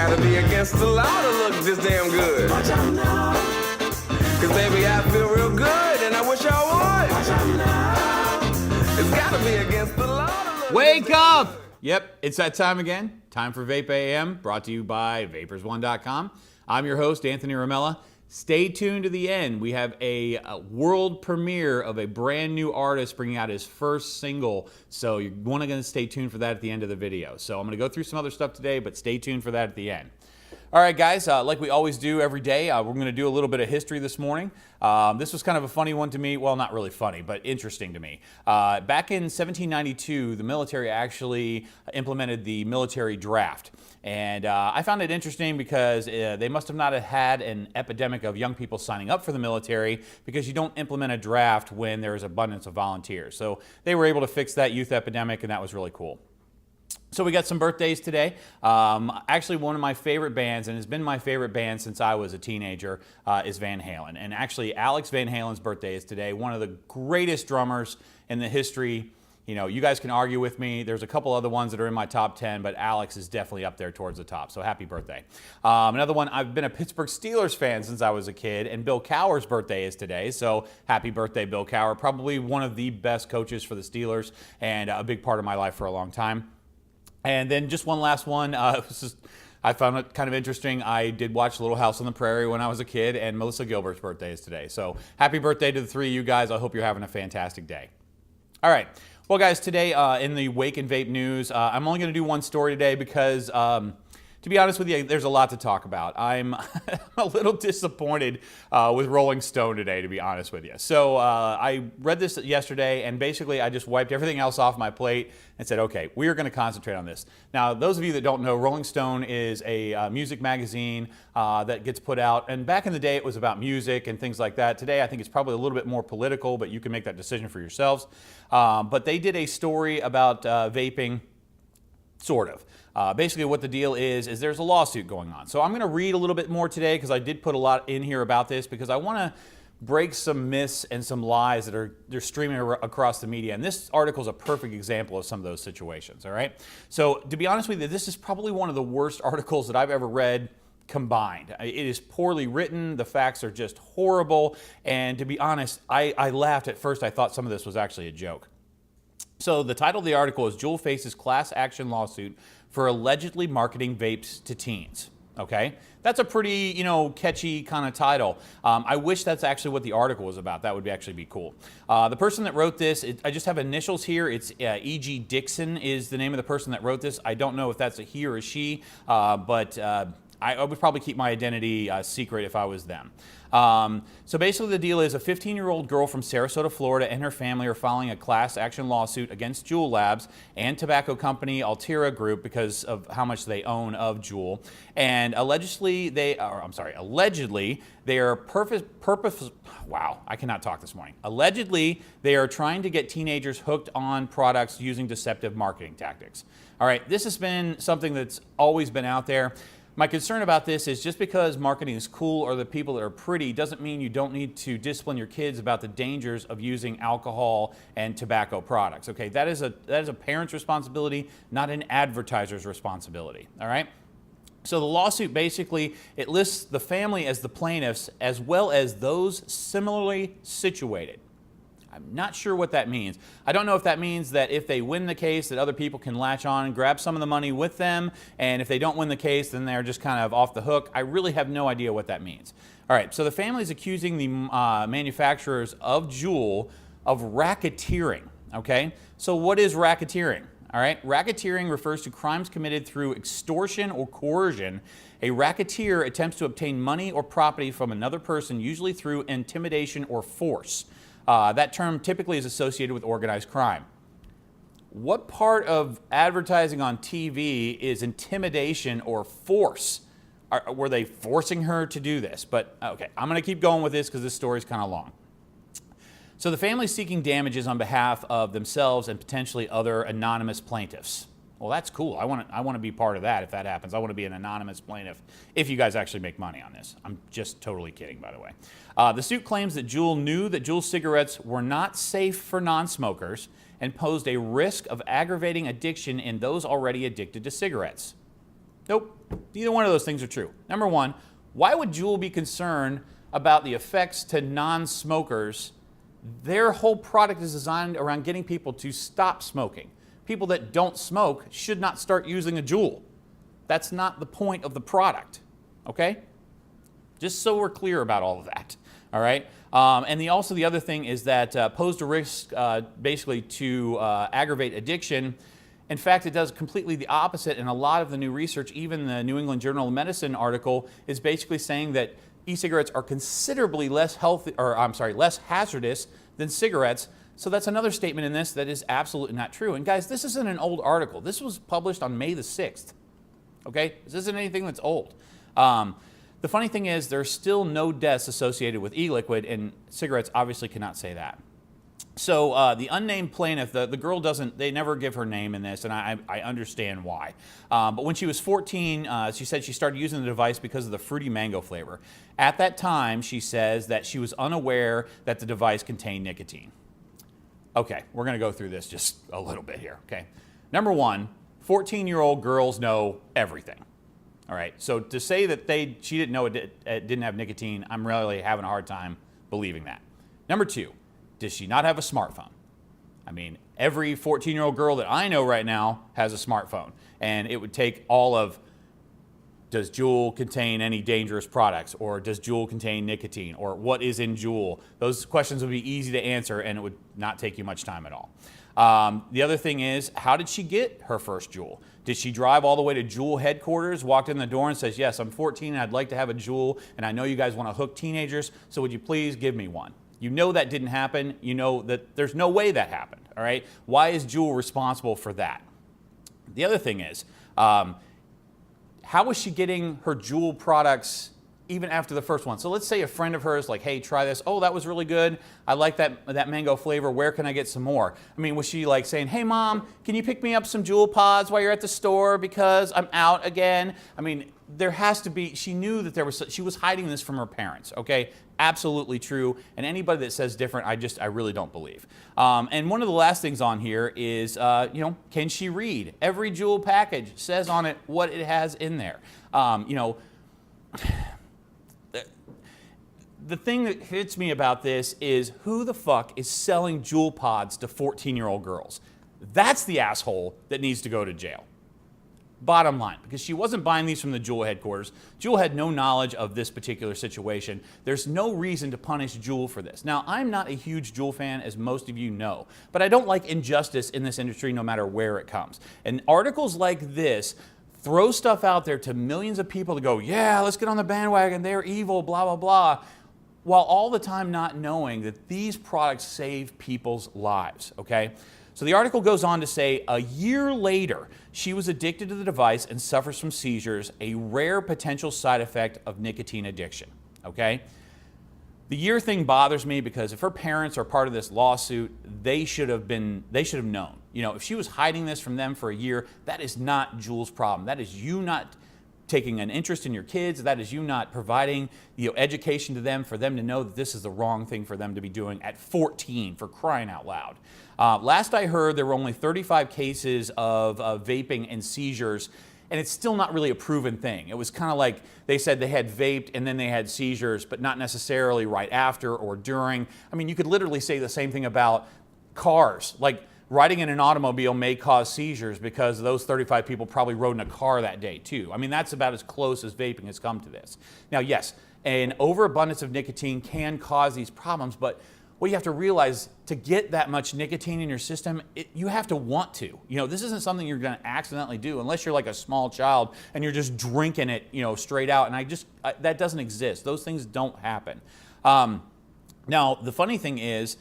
gotta be against the law to look this damn good. Watch out now. Cause baby, I feel real good and I wish I would. Watch out now. It's gotta be against the law to look Wake up! Yep, it's that time again. Time for Vape AM, brought to you by Vapors1.com. I'm your host, Anthony Ramella. Stay tuned to the end. We have a world premiere of a brand new artist bringing out his first single. So you're going to stay tuned for that at the end of the video. So I'm going to go through some other stuff today, but stay tuned for that at the end. All right, guys, like we always do every day, we're going to do a little bit of history this morning. This was kind of a funny one to me. Well, not really funny, but interesting to me. Back in 1792, the military actually implemented the military draft. And I found it interesting because they must have not had an epidemic of young people signing up for the military, because you don't implement a draft when there is abundance of volunteers. So they were able to fix that youth epidemic, and that was really cool. So we got some birthdays today. Actually, one of my favorite bands, and has been my favorite band since I was a teenager, is Van Halen. And actually, Alex Van Halen's birthday is today. One of the greatest drummers in the history. You know, you guys can argue with me. There's a couple other ones that are in my top 10, but Alex is definitely up there towards the top. So happy birthday. Another one, I've been a Pittsburgh Steelers fan since I was a kid, and Bill Cowher's birthday is today. So happy birthday, Bill Cowher. Probably one of the best coaches for the Steelers and a big part of my life for a long time. And then just one last one. I found it kind of interesting. I did watch Little House on the Prairie when I was a kid, and Melissa Gilbert's birthday is today. So happy birthday to the three of you guys. I hope you're having a fantastic day. All right. Well, guys, today in the Wake and Vape news, I'm only going to do one story today because, to be honest with you, there's a lot to talk about. I'm a little disappointed with Rolling Stone today, to be honest with you. So I read this yesterday, and basically I just wiped everything else off my plate and said, okay, we are going to concentrate on this. Now, those of you that don't know, Rolling Stone is a music magazine that gets put out. And back in the day, it was about music and things like that. Today, I think it's probably a little bit more political, but you can make that decision for yourselves. But they did a story about vaping, sort of. Basically what the deal is there's a lawsuit going on. So I'm going to read a little bit more today because I did put a lot in here about this, because I want to break some myths and some lies that they're streaming across the media. And this article is a perfect example of some of those situations, all right? So to be honest with you, this is probably one of the worst articles that I've ever read combined. It is poorly written. The facts are just horrible. And to be honest, I laughed at first. I thought some of this was actually a joke. So the title of the article is Juul faces class action lawsuit for allegedly marketing vapes to teens. Okay, that's a pretty, catchy kind of title. I wish that's actually what the article was about. That would actually be cool. The person that wrote this, I just have initials here. It's E.G. Dixon is the name of the person that wrote this. I don't know if that's a he or a she, but I would probably keep my identity secret if I was them. So basically the deal is a 15-year-old girl from Sarasota, Florida and her family are filing a class action lawsuit against Juul Labs and tobacco company Altera Group because of how much they own of Juul. And allegedly they are wow, I cannot talk this morning. Allegedly, they are trying to get teenagers hooked on products using deceptive marketing tactics. All right, this has been something that's always been out there. My concern about this is just because marketing is cool or the people that are pretty doesn't mean you don't need to discipline your kids about the dangers of using alcohol and tobacco products. Okay, that is a parent's responsibility, not an advertiser's responsibility. All right. So the lawsuit basically, it lists the family as the plaintiffs as well as those similarly situated. I'm not sure what that means. I don't know if that means that if they win the case that other people can latch on and grab some of the money with them, and if they don't win the case then they're just kind of off the hook. I really have no idea what that means. All right, so the family is accusing the manufacturers of Juul of racketeering, okay? So what is racketeering? All right, racketeering refers to crimes committed through extortion or coercion. A racketeer attempts to obtain money or property from another person, usually through intimidation or force. That term typically is associated with organized crime. What part of advertising on TV is intimidation or force? Were they forcing her to do this? But okay, I'm going to keep going with this because this story is kind of long. So the family's seeking damages on behalf of themselves and potentially other anonymous plaintiffs. Well, that's cool. I want to be part of that if that happens. I want to be an anonymous plaintiff if you guys actually make money on this. I'm just totally kidding, by the way. The suit claims that Juul knew that Juul cigarettes were not safe for non-smokers and posed a risk of aggravating addiction in those already addicted to cigarettes. Nope. Neither one of those things are true. Number one, why would Juul be concerned about the effects to non-smokers? Their whole product is designed around getting people to stop smoking. People that don't smoke should not start using a Juul. That's not the point of the product, okay? Just so we're clear about all of that, all right? And also the other thing is that posed a risk basically to aggravate addiction. In fact, it does completely the opposite, and a lot of the new research, even the New England Journal of Medicine article, is basically saying that e-cigarettes are considerably less less hazardous than cigarettes. So that's another statement in this that is absolutely not true. And guys, this isn't an old article. This was published on May the 6th. Okay? This isn't anything that's old. The funny thing is there's still no deaths associated with e-liquid, and cigarettes obviously cannot say that. So the unnamed plaintiff, the girl doesn't, they never give her name in this, and I understand why. But when she was 14, she said she started using the device because of the fruity mango flavor. At that time, she says that she was unaware that the device contained nicotine. Okay, we're going to go through this just a little bit here, okay? Number one, 14-year-old girls know everything. All right, so to say that she didn't know it didn't have nicotine, I'm really having a hard time believing that. Number two, does she not have a smartphone? I mean, every 14-year-old girl that I know right now has a smartphone, and it would take all of, does Juul contain any dangerous products, or does Juul contain nicotine, or what is in Juul? Those questions would be easy to answer, and it would not take you much time at all. The other thing is, how did she get her first Juul? Did she drive all the way to Juul headquarters, walked in the door and says, yes, I'm 14 and I'd like to have a Juul, and I know you guys want to hook teenagers, so would you please give me one? You know that didn't happen. You know that there's no way that happened, all right? Why is Juul responsible for that? The other thing is, how was she getting her Juul products even after the first one? So let's say a friend of hers like, hey, try this. Oh, that was really good. I like that mango flavor. Where can I get some more? I mean, was she like saying, hey, Mom, can you pick me up some Juul pods while you're at the store because I'm out again? I mean, there has to be, she knew that she was hiding this from her parents, okay? Absolutely true. And anybody that says different, I really don't believe. And one of the last things on here is, can she read? Every Juul package says on it what it has in there. The thing that hits me about this is who the fuck is selling Juul pods to 14-year-old girls? That's the asshole that needs to go to jail. Bottom line, because she wasn't buying these from the Juul headquarters. Juul had no knowledge of this particular situation. There's no reason to punish Juul for this. Now, I'm not a huge Juul fan, as most of you know, but I don't like injustice in this industry no matter where it comes. And articles like this throw stuff out there to millions of people to go, yeah, let's get on the bandwagon, they're evil, blah, blah, blah, while all the time not knowing that these products save people's lives, okay? So the article goes on to say, a year later, she was addicted to the device and suffers from seizures, a rare potential side effect of nicotine addiction, okay? The year thing bothers me because if her parents are part of this lawsuit, they should have known. You know, if she was hiding this from them for a year, that is not Juul's problem. That is you not taking an interest in your kids. That is you not providing education to them for them to know that this is the wrong thing for them to be doing at 14, for crying out loud. Last I heard, there were only 35 cases of vaping and seizures, and it's still not really a proven thing. It was kind of like they said they had vaped and then they had seizures, but not necessarily right after or during. I mean, you could literally say the same thing about cars. Like, riding in an automobile may cause seizures because those 35 people probably rode in a car that day too. I mean, that's about as close as vaping has come to this. Now, yes, an overabundance of nicotine can cause these problems, but what you have to realize, to get that much nicotine in your system, you have to want to. This isn't something you're going to accidentally do unless you're like a small child and you're just drinking it, straight out. And that doesn't exist. Those things don't happen. Now, the funny thing is,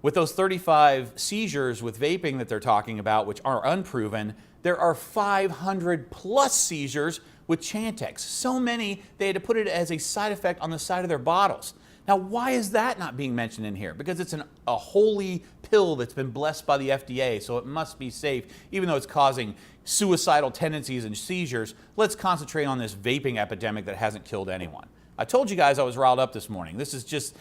with those 35 seizures with vaping that they're talking about, which are unproven, there are 500 plus seizures with Chantix. So many, they had to put it as a side effect on the side of their bottles. Now, why is that not being mentioned in here? Because it's a holy pill that's been blessed by the FDA, so it must be safe, even though it's causing suicidal tendencies and seizures. Let's concentrate on this vaping epidemic that hasn't killed anyone. I told you guys I was riled up this morning. This is just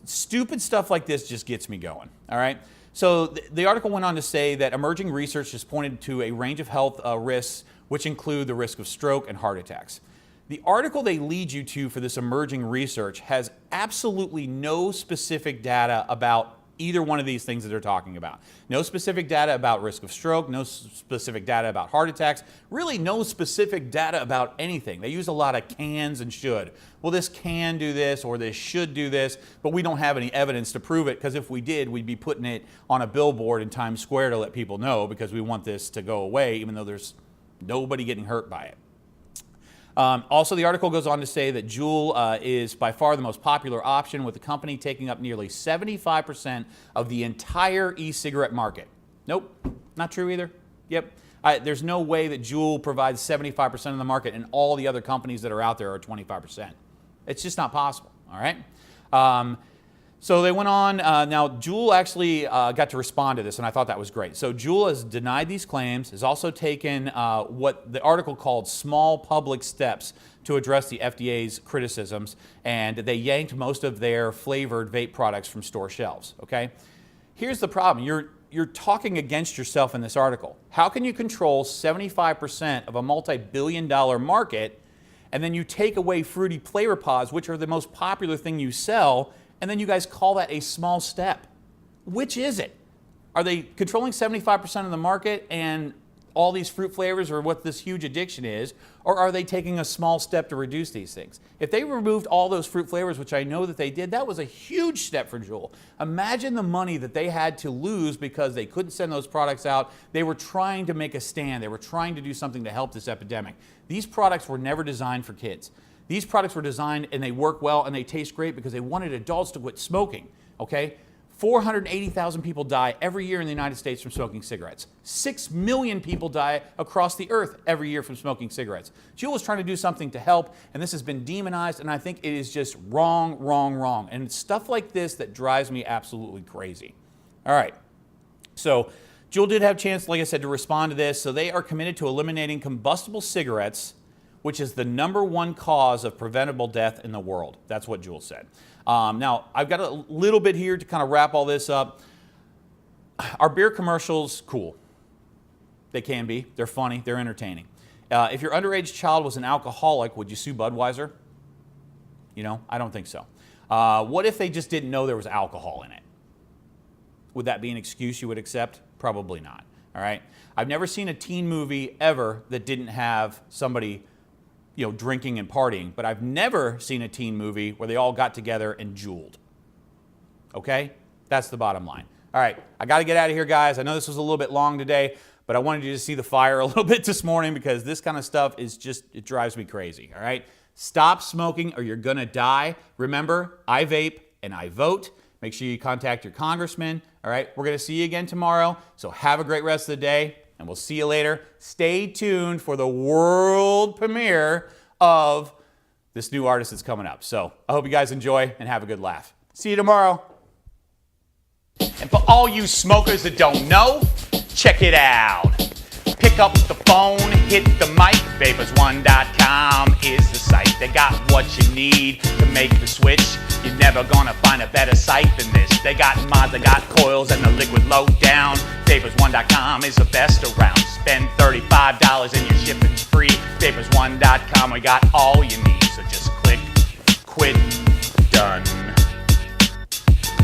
stupid stuff like this just gets me going, all right? So the article went on to say that emerging research has pointed to a range of health risks, which include the risk of stroke and heart attacks. The article they lead you to for this emerging research has absolutely no specific data about either one of these things that they're talking about. No specific data about risk of stroke, no specific data about heart attacks, really no specific data about anything. They use a lot of cans and should. Well, this can do this or this should do this, but we don't have any evidence to prove it, because if we did, we'd be putting it on a billboard in Times Square to let people know, because we want this to go away, even though there's nobody getting hurt by it. Also, the article goes on to say that Juul is by far the most popular option, with the company taking up nearly 75% of the entire e-cigarette market. Nope, not true either. Yep, there's no way that Juul provides 75% of the market and all the other companies that are out there are 25%. It's just not possible, all right? So they went on. Now, Juul actually got to respond to this, and I thought that was great. So Juul has denied these claims, has also taken what the article called small public steps to address the FDA's criticisms, and they yanked most of their flavored vape products from store shelves, okay? Here's the problem. You're talking against yourself in this article. How can you control 75% of a multi-billion-dollar market, and then you take away fruity flavor pods, which are the most popular thing you sell, and then you guys call that a small step? Which is it? Are they controlling 75% of the market and all these fruit flavors are what this huge addiction is, or are they taking a small step to reduce these things? If they removed all those fruit flavors, which I know that they did, that was a huge step for Juul. Imagine the money that they had to lose because they couldn't send those products out. They were trying to make a stand. They were trying to do something to help this epidemic. These products were never designed for kids. These products were designed and they work well and they taste great because they wanted adults to quit smoking, okay? 480,000 people die every year in the United States from smoking cigarettes. 6 million people die across the earth every year from smoking cigarettes. Juul was trying to do something to help, and this has been demonized, and I think it is just wrong, wrong, wrong. And it's stuff like this that drives me absolutely crazy. All right, so Juul did have a chance, like I said, to respond to this. So they are committed to eliminating combustible cigarettes, which is the #1 cause of preventable death in the world. That's what Juul said. Now, I've got a little bit here to kind of wrap all this up. Our beer commercials, cool. They can be. They're funny. They're entertaining. If your underage child was an alcoholic, would you sue Budweiser? You know, I don't think so. What if they just didn't know there was alcohol in it? Would that be an excuse you would accept? Probably not. All right. I've never seen a teen movie ever that didn't have somebody, you know, drinking and partying, but I've never seen a teen movie where they all got together and Juuled. Okay? That's the bottom line. All right, I got to get out of here, guys. I know this was a little bit long today, but I wanted you to see the fire a little bit this morning because this kind of stuff is just, it drives me crazy. All right? Stop smoking or you're going to die. Remember, I vape and I vote. Make sure you contact your congressman. All right? We're going to see you again tomorrow, so have a great rest of the day. And we'll see you later. Stay tuned for the world premiere of this new artist that's coming up. So I hope you guys enjoy and have a good laugh. See you tomorrow. And for all you smokers that don't know, check it out. Pick up the phone, hit the mic. Vapers1.com is the site. They got what you need to make the switch. You're never gonna find a better site than this. They got mods, they got coils, and the liquid low-down. Vapers1.com is the best around. Spend $35 and your shipping's free. Vapers1.com, we got all you need. So just click, quit, done.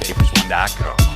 Vapers1.com.